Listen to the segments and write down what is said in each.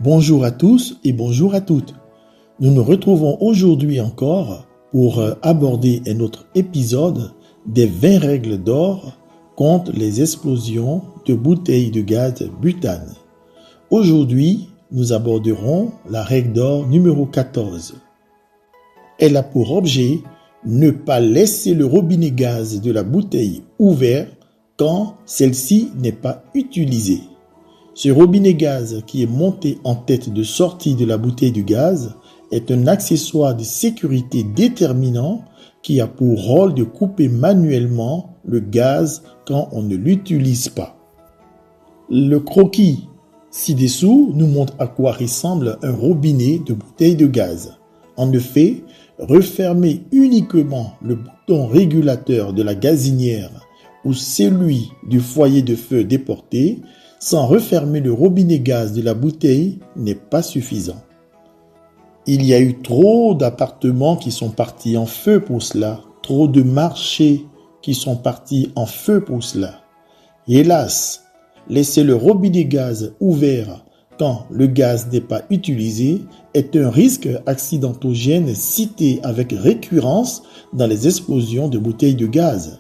Bonjour à tous et bonjour à toutes. Nous nous retrouvons aujourd'hui encore pour aborder un autre épisode des 20 règles d'or contre les explosions de bouteilles de gaz butane. Aujourd'hui, nous aborderons la règle d'or numéro 14. Elle a pour objet ne pas laisser le robinet gaz de la bouteille ouvert quand celle-ci n'est pas utilisée. Ce robinet gaz qui est monté en tête de sortie de la bouteille de gaz est un accessoire de sécurité déterminant qui a pour rôle de couper manuellement le gaz quand on ne l'utilise pas. Le croquis ci-dessous nous montre à quoi ressemble un robinet de bouteille de gaz. En effet, refermer uniquement le bouton régulateur de la gazinière ou celui du foyer de feu déporté sans refermer le robinet gaz de la bouteille n'est pas suffisant. Il y a eu trop d'appartements qui sont partis en feu pour cela, trop de marchés qui sont partis en feu pour cela. Hélas, laisser le robinet gaz ouvert quand le gaz n'est pas utilisé est un risque accidentogène cité avec récurrence dans les explosions de bouteilles de gaz.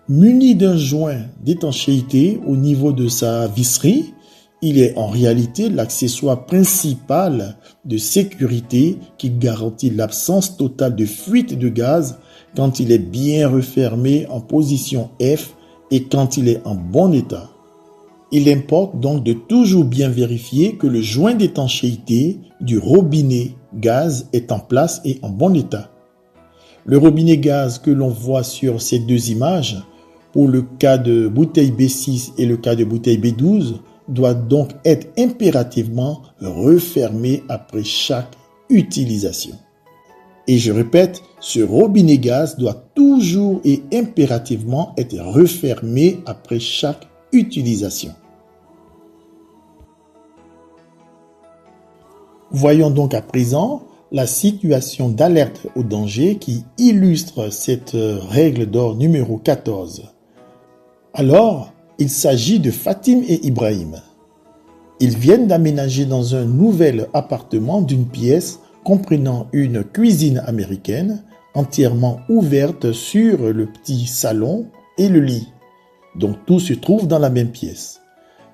Muni d'un joint d'étanchéité au niveau de sa visserie, il est en réalité l'accessoire principal de sécurité qui garantit l'absence totale de fuite de gaz quand il est bien refermé en position F et quand il est en bon état. Il importe donc de toujours bien vérifier que le joint d'étanchéité du robinet gaz est en place et en bon état. Le robinet gaz que l'on voit sur ces deux images, pour le cas de bouteille B6 et le cas de bouteille B12, doit donc être impérativement refermé après chaque utilisation. Et je répète, ce robinet gaz doit toujours et impérativement être refermé après chaque utilisation. Voyons donc à présent la situation d'alerte au danger qui illustre cette règle d'or numéro 14. Alors, il s'agit de Fatim et Ibrahim. Ils viennent d'aménager dans un nouvel appartement d'une pièce comprenant une cuisine américaine entièrement ouverte sur le petit salon et le lit. Donc tout se trouve dans la même pièce.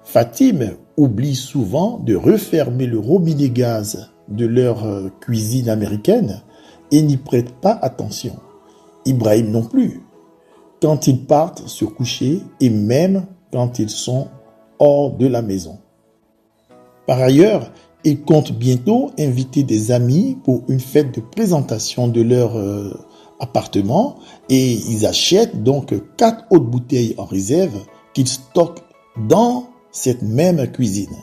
Fatim oublie souvent de refermer le robinet gaz de leur cuisine américaine et n'y prête pas attention. Ibrahim non plus, quand ils partent se coucher et même quand ils sont hors de la maison. Par ailleurs, ils comptent bientôt inviter des amis pour une fête de présentation de leur appartement et ils achètent donc 4 autres bouteilles en réserve qu'ils stockent dans cette même cuisine.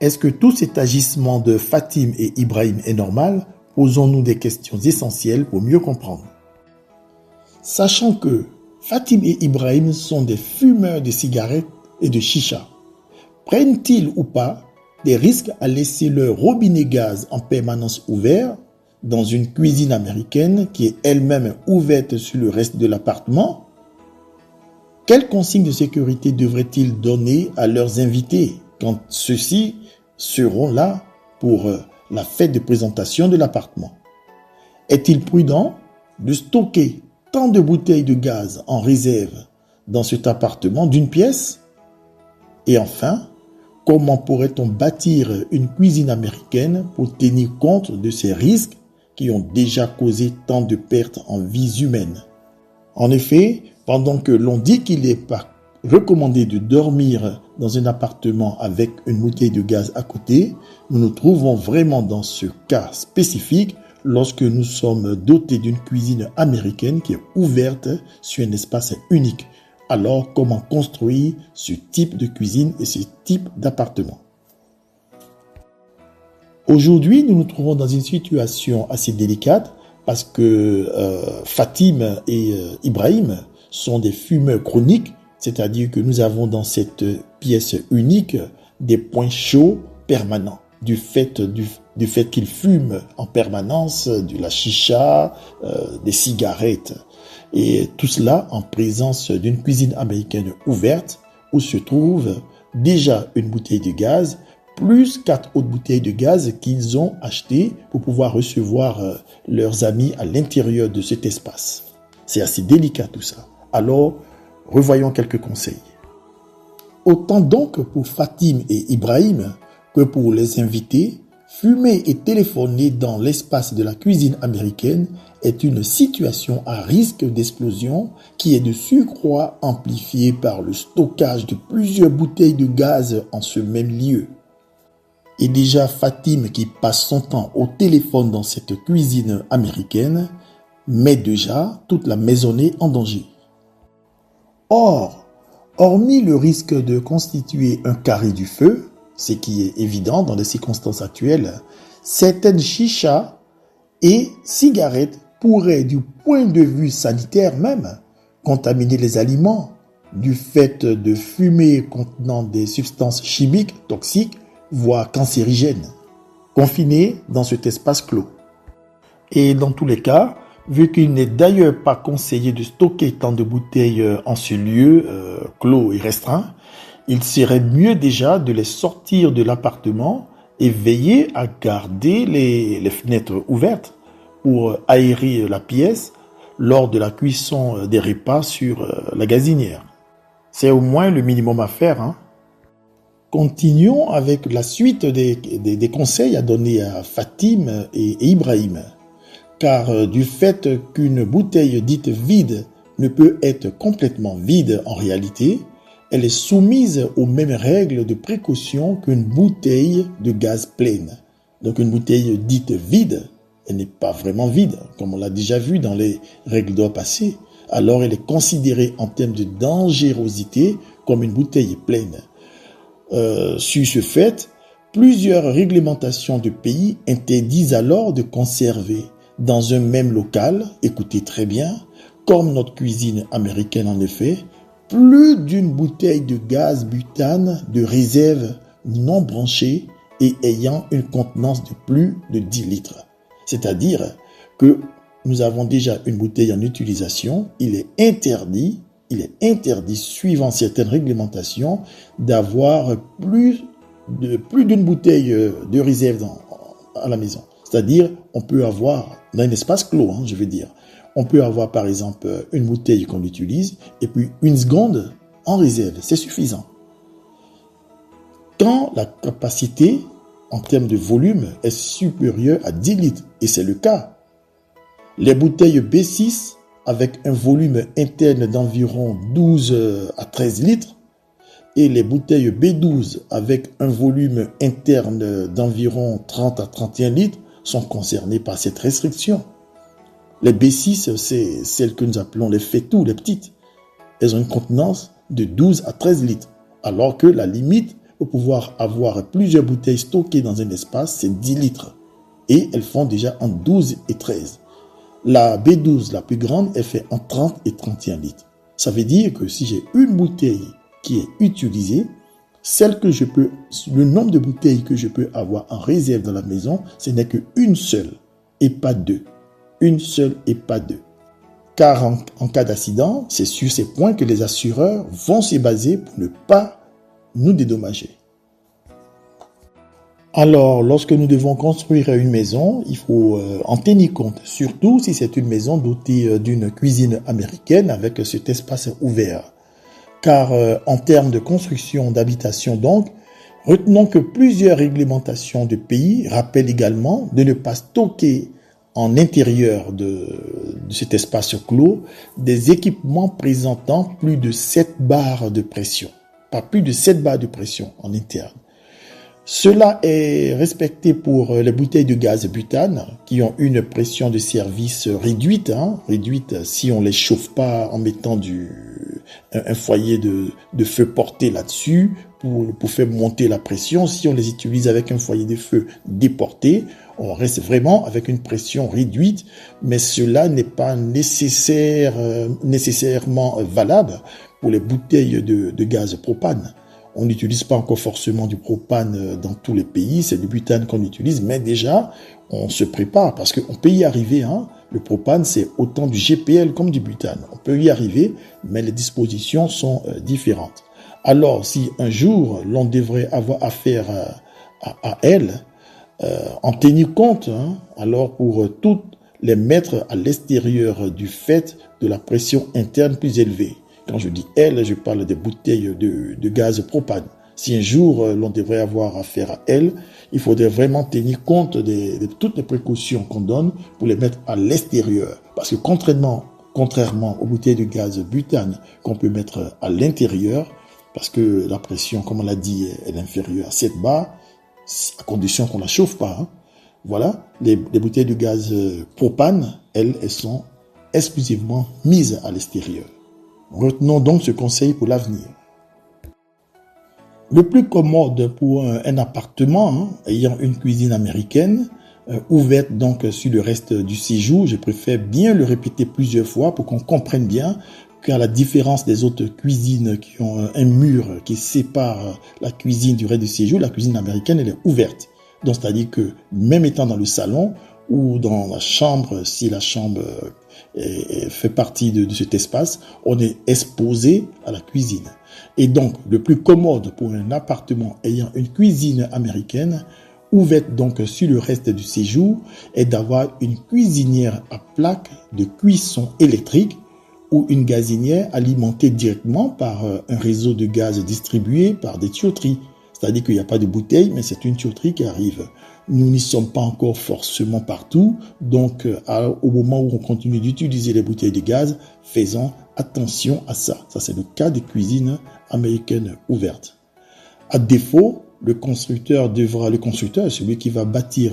Est-ce que tout cet agissement de Fatim et Ibrahim est normal? Posons-nous des questions essentielles pour mieux comprendre. Sachant que Fatim et Ibrahim sont des fumeurs de cigarettes et de chicha, prennent-ils ou pas des risques à laisser leur robinet gaz en permanence ouvert dans une cuisine américaine qui est elle-même ouverte sur le reste de l'appartement? Quelles consignes de sécurité devraient-ils donner à leurs invités quand ceux-ci seront là pour la fête de présentation de l'appartement? Est-il prudent de stocker tant de bouteilles de gaz en réserve dans cet appartement d'une pièce? Et enfin, comment pourrait-on bâtir une cuisine américaine pour tenir compte de ces risques qui ont déjà causé tant de pertes en vies humaines? En effet, pendant que l'on dit qu'il n'est pas recommandé de dormir dans un appartement avec une bouteille de gaz à côté, nous nous trouvons vraiment dans ce cas spécifique lorsque nous sommes dotés d'une cuisine américaine qui est ouverte sur un espace unique. Alors, comment construire ce type de cuisine et ce type d'appartement? Aujourd'hui, nous nous trouvons dans une situation assez délicate parce que Fatim et Ibrahim sont des fumeurs chroniques, c'est-à-dire que nous avons dans cette pièce unique des points chauds permanents du fait qu'ils fument en permanence de la chicha, des cigarettes. Et tout cela en présence d'une cuisine américaine ouverte où se trouve déjà une bouteille de gaz plus 4 autres bouteilles de gaz qu'ils ont achetées pour pouvoir recevoir leurs amis à l'intérieur de cet espace. C'est assez délicat tout ça. Alors, revoyons quelques conseils. Autant donc pour Fatim et Ibrahim que pour les invités, fumer et téléphoner dans l'espace de la cuisine américaine est une situation à risque d'explosion qui est de surcroît amplifiée par le stockage de plusieurs bouteilles de gaz en ce même lieu. Et déjà Fatim, qui passe son temps au téléphone dans cette cuisine américaine, met déjà toute la maisonnée en danger. Or, hormis le risque de constituer un carré du feu, ce qui est évident dans les circonstances actuelles, certaines chichas et cigarettes pourraient, du point de vue sanitaire même, contaminer les aliments du fait de fumée contenant des substances chimiques toxiques, voire cancérigènes, confinées dans cet espace clos. Et dans tous les cas, vu qu'il n'est d'ailleurs pas conseillé de stocker tant de bouteilles en ce lieu clos et restreint, il serait mieux déjà de les sortir de l'appartement et veiller à garder les fenêtres ouvertes pour aérer la pièce lors de la cuisson des repas sur la gazinière. C'est au moins le minimum à faire, hein. Continuons avec la suite des conseils à donner à Fatim et Ibrahim. Car du fait qu'une bouteille dite vide ne peut être complètement vide en réalité, elle est soumise aux mêmes règles de précaution qu'une bouteille de gaz pleine. Donc une bouteille dite vide, elle n'est pas vraiment vide, comme on l'a déjà vu dans les règles d'or passées. Alors elle est considérée en termes de dangerosité comme une bouteille pleine. Sur ce fait, plusieurs réglementations de pays interdisent alors de conserver dans un même local, écoutez très bien, comme notre cuisine américaine en effet, plus d'une bouteille de gaz butane de réserve non branchée et ayant une contenance de plus de 10 litres. C'est-à-dire que nous avons déjà une bouteille en utilisation, il est interdit suivant certaines réglementations d'avoir plus d'une bouteille de réserve à la maison. C'est-à-dire, on peut avoir, dans un espace clos, on peut avoir par exemple une bouteille qu'on utilise et puis une seconde en réserve. C'est suffisant. Quand la capacité en termes de volume est supérieure à 10 litres, et c'est le cas, les bouteilles B6 avec un volume interne d'environ 12 à 13 litres et les bouteilles B12 avec un volume interne d'environ 30 à 31 litres sont concernées par cette restriction. Les B6, c'est celles que nous appelons les fétous, les petites. Elles ont une contenance de 12 à 13 litres, alors que la limite pour pouvoir avoir plusieurs bouteilles stockées dans un espace, c'est 10 litres. Et elles font déjà en 12 et 13. La B12, la plus grande, elle fait en 30 et 31 litres. Ça veut dire que si j'ai une bouteille qui est utilisée, le nombre de bouteilles que je peux avoir en réserve dans la maison, ce n'est qu'une seule et pas deux. Une seule et pas deux. Car en cas d'accident, c'est sur ces points que les assureurs vont se baser pour ne pas nous dédommager. Alors, lorsque nous devons construire une maison, il faut en tenir compte, surtout si c'est une maison dotée d'une cuisine américaine avec cet espace ouvert. Car en termes de construction d'habitation donc, retenons que plusieurs réglementations de pays rappellent également de ne pas stocker en intérieur de cet espace clos des équipements présentant plus de 7 bars de pression. Pas plus de 7 bars de pression en interne. Cela est respecté pour les bouteilles de gaz butane qui ont une pression de service réduite si on les chauffe pas en mettant un foyer de feu porté là-dessus pour faire monter la pression. Si on les utilise avec un foyer de feu déporté, on reste vraiment avec une pression réduite, mais cela n'est pas nécessairement valable pour les bouteilles de gaz propane. On n'utilise pas encore forcément du propane dans tous les pays, c'est du butane qu'on utilise, mais déjà, on se prépare parce qu'on peut y arriver. Le propane, c'est autant du GPL comme du butane. On peut y arriver, mais les dispositions sont différentes. Alors, si un jour, l'on devrait avoir affaire à elle, en tenir compte, hein, alors pour toutes les mettre à l'extérieur du fait de la pression interne plus élevée. Quand je dis elle, je parle des bouteilles de gaz propane. Si un jour l'on devrait avoir affaire à elle, il faudrait vraiment tenir compte de toutes les précautions qu'on donne pour les mettre à l'extérieur. Parce que contrairement aux bouteilles de gaz butane qu'on peut mettre à l'intérieur, parce que la pression, comme on l'a dit, est inférieure à 7 bars, à condition qu'on ne la chauffe pas. Hein. Voilà, les bouteilles de gaz propane, elles sont exclusivement mises à l'extérieur. Retenons donc ce conseil pour l'avenir. Le plus commode pour un appartement hein, ayant une cuisine américaine, ouverte donc sur le reste du séjour, je préfère bien le répéter plusieurs fois pour qu'on comprenne bien qu'à la différence des autres cuisines qui ont un mur qui sépare la cuisine du reste du séjour, la cuisine américaine elle est ouverte. Donc c'est-à-dire que même étant dans le salon ou dans la chambre, si la chambre fait partie de cet espace, on est exposé à la cuisine. Et donc, le plus commode pour un appartement ayant une cuisine américaine, ouverte donc sur le reste du séjour, est d'avoir une cuisinière à plaque de cuisson électrique ou une gazinière alimentée directement par un réseau de gaz distribué par des tuyauteries. C'est-à-dire qu'il n'y a pas de bouteille, mais c'est une tuyauterie qui arrive. Nous n'y sommes pas encore forcément partout, donc au moment où on continue d'utiliser les bouteilles de gaz, faisons attention à ça. Ça, c'est le cas des cuisines américaines ouvertes. À défaut, le constructeur, celui qui va bâtir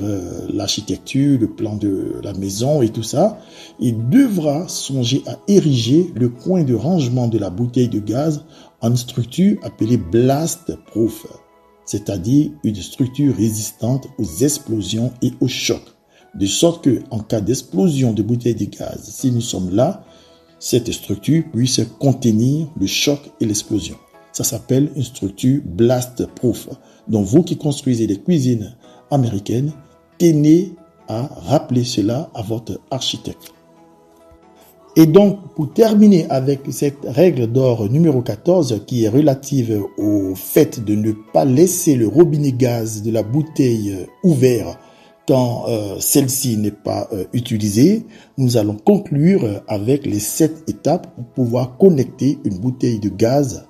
l'architecture, le plan de la maison et tout ça, il devra songer à ériger le coin de rangement de la bouteille de gaz en une structure appelée blast proof, c'est-à-dire une structure résistante aux explosions et aux chocs, de sorte que, en cas d'explosion de bouteille de gaz, si nous sommes là, cette structure puisse contenir le choc et l'explosion. Ça s'appelle une structure blast proof. Donc vous qui construisez des cuisines américaines, tenez à rappeler cela à votre architecte. Et donc, pour terminer avec cette règle d'or numéro 14 qui est relative au fait de ne pas laisser le robinet gaz de la bouteille ouvert quand celle-ci n'est pas utilisée, nous allons conclure avec les 7 étapes pour pouvoir connecter une bouteille de gaz.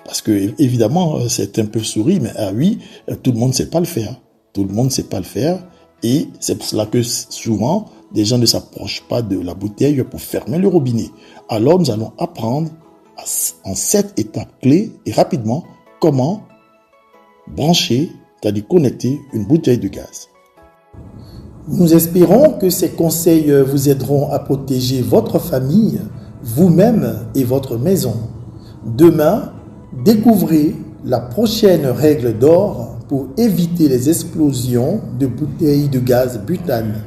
Parce que, évidemment, c'est un peu souri, mais oui, tout le monde ne sait pas le faire. Tout le monde ne sait pas le faire. Et c'est pour cela que souvent, des gens ne s'approchent pas de la bouteille pour fermer le robinet. Alors, nous allons apprendre en 7 étapes clés et rapidement comment brancher, c'est-à-dire connecter une bouteille de gaz. Nous espérons que ces conseils vous aideront à protéger votre famille, vous-même et votre maison. Demain, découvrez la prochaine règle d'or pour éviter les explosions de bouteilles de gaz butane.